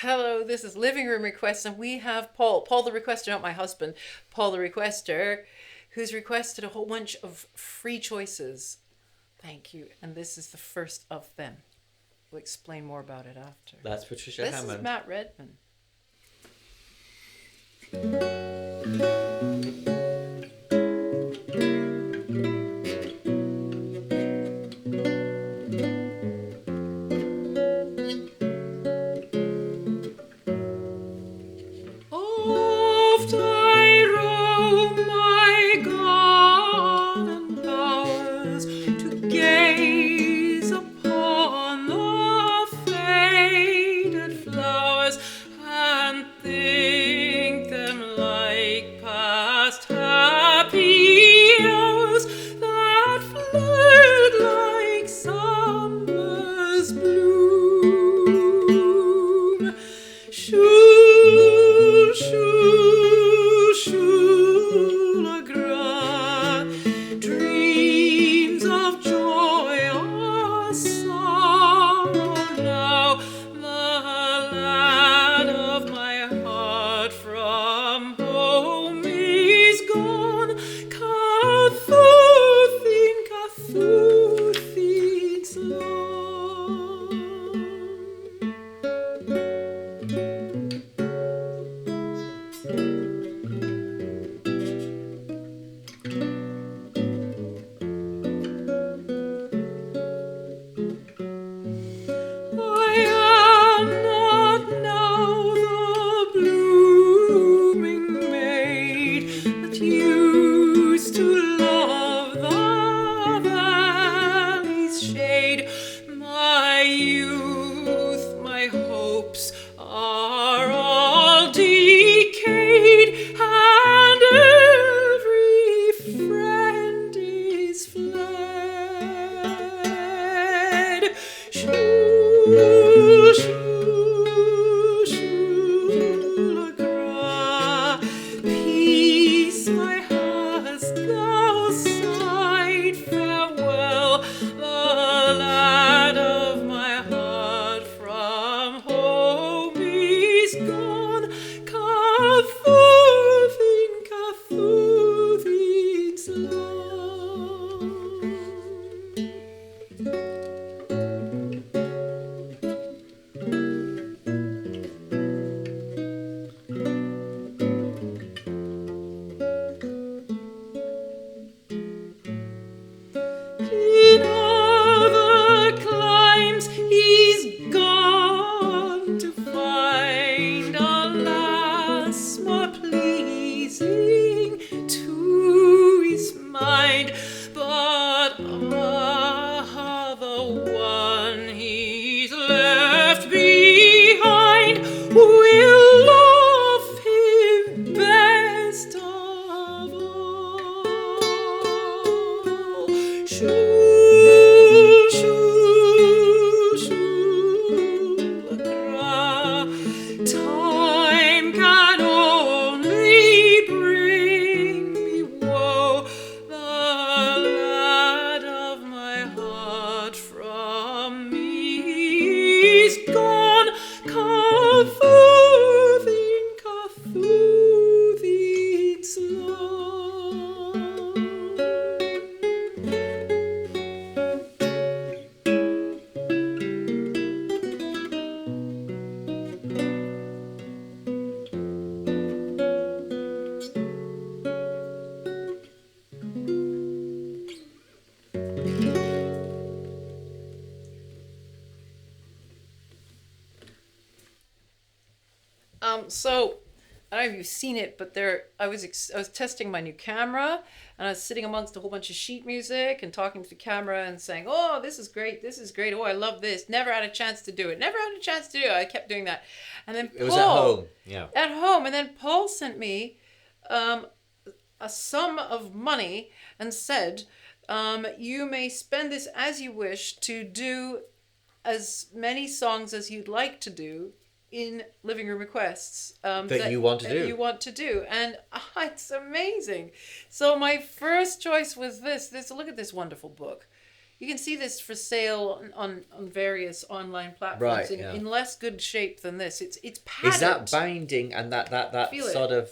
Hello, this is Living Room Requests, and we have Paul the requester, not my husband, Paul the requester, who's requested a whole bunch of free choices. Thank you. And this is the first of them. We'll explain more about it after. That's Patricia This Hammond. is Matt Redman. Oft I roam my garden bowers to gaze upon the faded flowers and think them like past happy hours that fled like summer's bloom. Shule, shule, shule Agra, dreams of joy or sorrow now. The lad of my heart from home is gone. Cathuthin, Cathuthin's long. I am not now the blooming maid that used to love the valley's shade. My youth, my hopes are all decayed, and every friend is fled. Shule, shule, shule Agra, peace my hast thou sighed, farewell. The lad of my heart from home is gone. Cathuthin, Cathuthin's long. In other climes he's gone to find a lass more pleasing to his mind, but the one he's left behind will love him best of all. Shule, shule, shule Agra, time can only bring me woe. The lad of my heart from me is gone. Cathuthin, Cathuthin's long. So I don't know if you've seen it, but I was testing my new camera, and I was sitting amongst a whole bunch of sheet music and talking to the camera and saying, "Oh, this is great! This is great! Oh, I love this! Never had a chance to do it! Never had a chance to do it!" I kept doing that, and then It was at home. Yeah. at home, and then Paul sent me a sum of money and said, "You may spend this as you wish to do as many songs as you'd like to do in living room requests That you want to do. You want to do, and it's amazing. So my first choice was this. Look at this wonderful book. You can see this for sale on various online platforms Right, in less good shape than this. It's padded. Is that binding and that Feel sort it. of...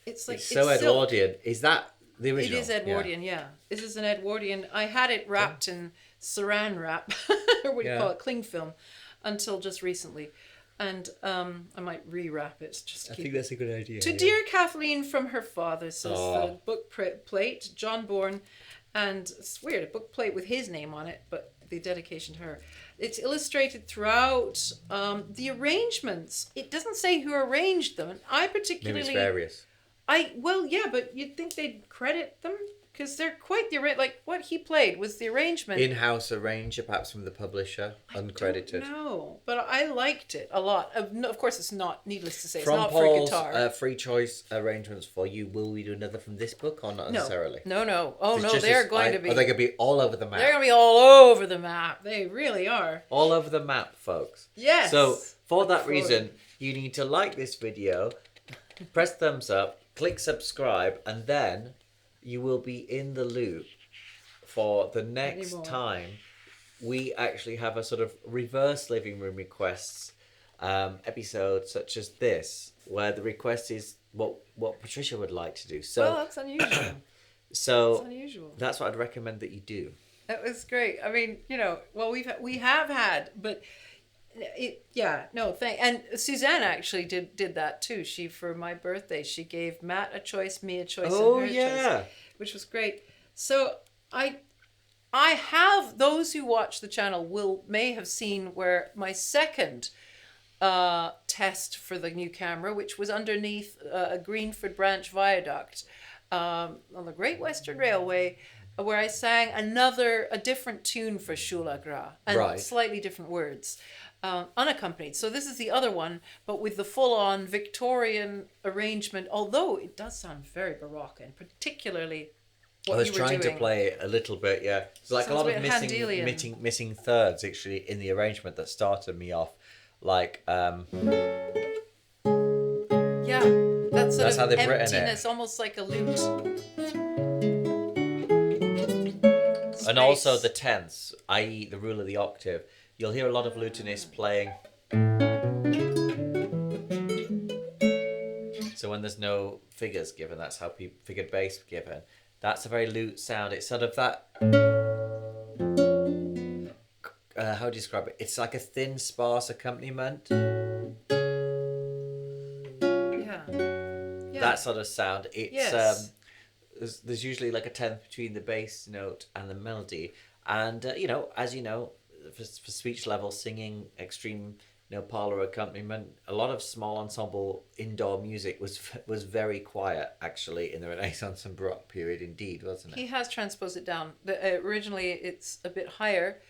It's like It's so it's silk. Edwardian. Is that the It original? is Edwardian, yeah. This is an Edwardian. I had it wrapped in saran wrap, or what do you Yeah. call it, cling film, until just recently. And I might rewrap it. Just I keep think that's a good idea. To dear Kathleen from her father, says Aw. the book plate, John Bourne, and it's weird, a book plate with his name on it, but the dedication to her. It's illustrated throughout. The arrangements, it doesn't say who arranged them. And I Maybe particularly... it's various. Well, yeah, but you'd think they'd credit them because they're quite the like what he played was the arrangement. In-house arranger, perhaps from the publisher, uncredited. No, but I liked it a lot. Of course, it's not. Needless to say, From it's not Paul's for guitar. free choice arrangements for you, will we do another from this book or not necessarily? No. Oh It's no, just they're as- going to be. Are they going to be all over the map? They're going to be all over the map. They really are. All over the map, folks. Yes. So, for that For reason, you need to like this video, press thumbs up, click subscribe, and then you will be in the loop for the next Anymore. time we actually have a sort of reverse living room requests episode such as this, where the request is what Patricia would like to do. So, Well, that's unusual. so That's unusual. that's what I'd recommend that you do. That was great. I mean, well, we have had, but and Suzanne actually did that too. She, for my birthday, she gave Matt a choice, me a choice, Oh, and her yeah. choice, which was great. So I have, those who watch the channel may have seen where my second test for the new camera, which was underneath a Greenford Branch viaduct on the Great Western Railway, where I sang a different tune for Shule Agra and Right. slightly different words, unaccompanied. So this is the other one, but with the full-on Victorian arrangement, although it does sound very Baroque, and particularly what I was you were trying doing. to play it a little bit, yeah. It's like Sounds a lot a of bit Handelian. missing thirds actually in the arrangement that started me off. Like, Yeah, that sort That's how of they've written it. emptiness, almost like a lute. and also the tenths, i.e. the rule of the octave. You'll hear a lot of lutenists playing. So when there's no figures given, that's how figured bass given. That's a very lute sound. It's sort of that. How do you describe it? It's like a thin, sparse accompaniment. Yeah. That sort of sound. It's Yes. there's usually like a tenth between the bass note and the melody, and as you know, for speech level singing, extreme parlor accompaniment, a lot of small ensemble indoor music was very quiet actually in the Renaissance and Baroque period, indeed, wasn't it? He has transposed it down. Originally, it's a bit higher.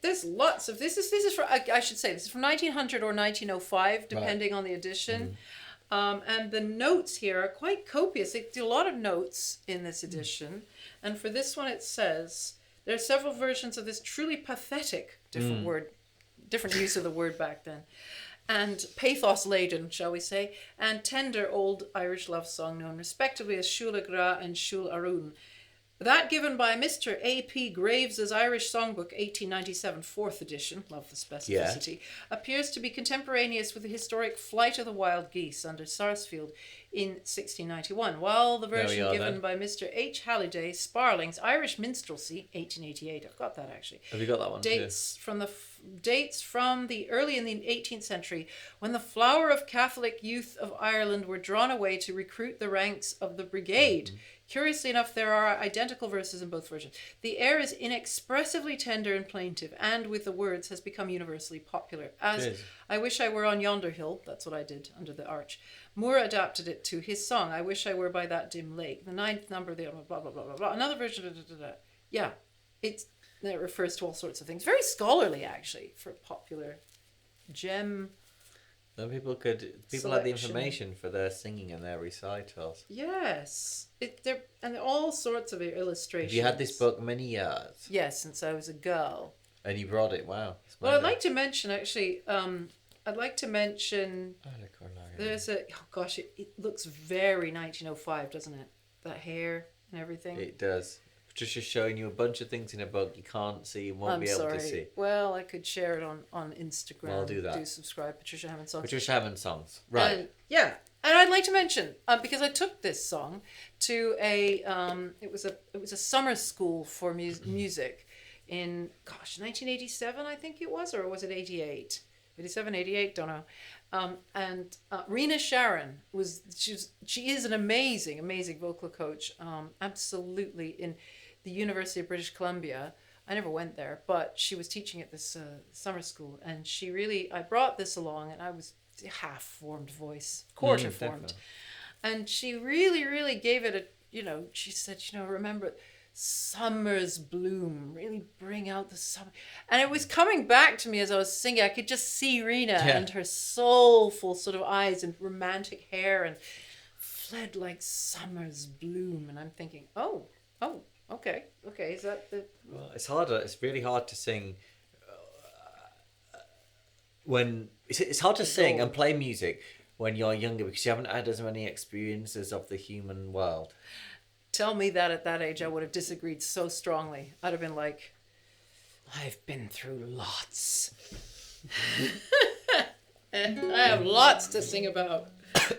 There's lots of this is from, I should say, this is from 1900 or 1905, depending on the edition. And the notes here are quite copious. They do a lot of notes in this edition. And for this one, it says there are several versions of this truly pathetic, different use of the word back then, and pathos laden, shall we say, and tender old Irish love song known respectively as Shule Agra and Shule Arun. That given by Mr. A.P. Graves' Irish Songbook, 1897, 4th edition, love the specificity, appears to be contemporaneous with the historic Flight of the Wild Geese under Sarsfield in 1691, while the version given by Mr. H. Halliday, Sparling's Irish Minstrelsy, 1888, I've got that actually, Have you got that one dates from the early in the 18th century, when the flower of Catholic youth of Ireland were drawn away to recruit the ranks of the brigade. Curiously enough, there are identical verses in both versions. The air is inexpressively tender and plaintive, and with the words has become universally popular. As I Wish I Were on Yonder Hill, that's what I did under the arch. Moore adapted it to his song, I Wish I Were by That Dim Lake. The 9th number, the blah, blah, blah, blah, blah. Another version, Yeah, it refers to all sorts of things. Very scholarly, actually, for popular gem. Then people had the information for their singing and their recitals. Yes, and all sorts of illustrations. You had this book many years. Yes, since I was a girl. And you brought it. Wow. Well, I'd like to mention actually. There's it looks very 1905, doesn't it? That hair and everything. It does. Patricia's showing you a bunch of things in a book you can't see and won't I'm be able sorry. to see. Well, I could share it on Instagram. Well, I'll do that. Do subscribe, Patricia Hammond Songs. Patricia Hammond songs. Right. And, yeah, and I'd like to mention because I took this song to a it was a summer school for music in 1987 I think it was, or was it 88? 87, 88, don't know. And Rena Sharon she is an amazing vocal coach. Absolutely, in the University of British Columbia. I never went there, but she was teaching at this summer school, and I brought this along, and I was half-formed voice, quarter-formed. And she really gave it she said, remember, summer's bloom, really bring out the summer. And it was coming back to me as I was singing. I could just see Rena and her soulful sort of eyes and romantic hair, and fled like summer's bloom. And I'm thinking, oh, okay, is that the... Well, it's really hard to sing when... It's hard to sing and play music when you're younger because you haven't had as many experiences of the human world. Tell me that at that age I would have disagreed so strongly. I'd have been like, I've been through lots. And I have lots to sing about.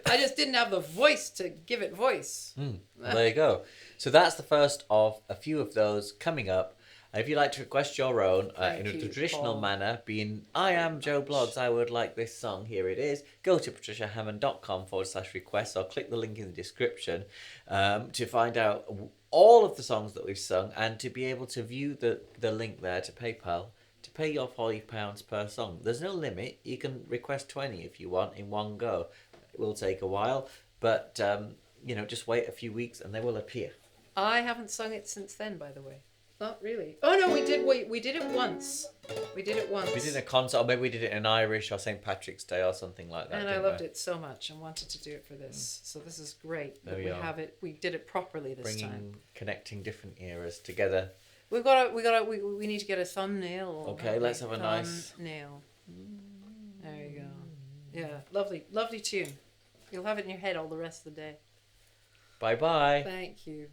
I just didn't have the voice to give it voice. Well, there you go. So that's the first of a few of those coming up. If you'd like to request your own in a traditional manner, being I am Joe Bloggs, I would like this song, here it is, go to patriciahammond.com/request or click the link in the description to find out all of the songs that we've sung and to be able to view the link there to PayPal to pay your £5 per song. There's no limit. You can request 20 if you want in one go. It will take a while, but just wait a few weeks and they will appear. I haven't sung it since then, by the way. Not really. Oh no, we did it once. We did it once. We did a concert, or maybe we did it in Irish or St. Patrick's Day or something like that. And I loved it so much and wanted to do it for this. So this is great that we have it. We did it properly this time. Connecting different eras together. We need to get a thumbnail. Okay, let's have a nice thumbnail. There you go. Yeah, lovely tune. You'll have it in your head all the rest of the day. Bye bye. Thank you.